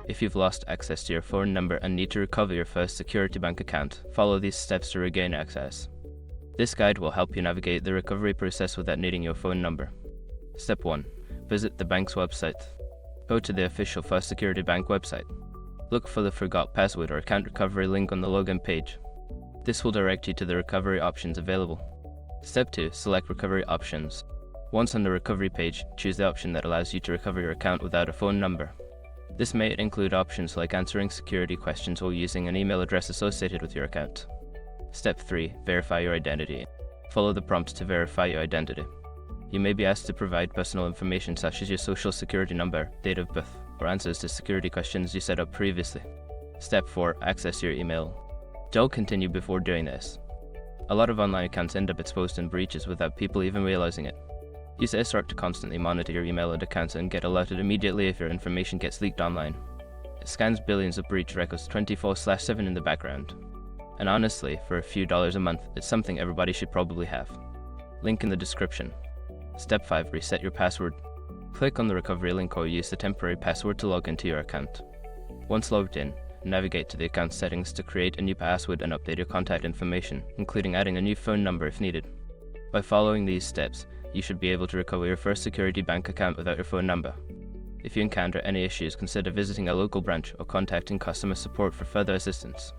If you've lost access to your phone number and need to recover your First Security Bank account, follow these steps to regain access. This guide will help you navigate the recovery process without needing your phone number. Step 1. Visit the bank's website. Go to the official First Security Bank website. Look for the Forgot Password or Account Recovery link on the login page. This will direct you to the recovery options available. Step 2. Select Recovery Options. Once on the recovery page, choose the option that allows you to recover your account without a phone number. This may include options like answering security questions or using an email address associated with your account. Step 3. Verify your identity. Follow the prompts to verify your identity. You may be asked to provide personal information such as your social security number, date of birth, or answers to security questions you set up previously. Step 4. Access your email. Don't continue before doing this. A lot of online accounts end up exposed in breaches without people even realizing it. Use ISROC to constantly monitor your email and accounts and get alerted immediately if your information gets leaked online. It scans billions of breach records 24/7 in the background. And honestly, for a few dollars a month, it's something everybody should probably have. Link in the description. Step 5. Reset your password. Click on the recovery link or use the temporary password to log into your account. Once logged in, navigate to the account settings to create a new password and update your contact information, including adding a new phone number if needed. By following these steps, you should be able to recover your First Security Bank account without your phone number. If you encounter any issues, consider visiting a local branch or contacting customer support for further assistance.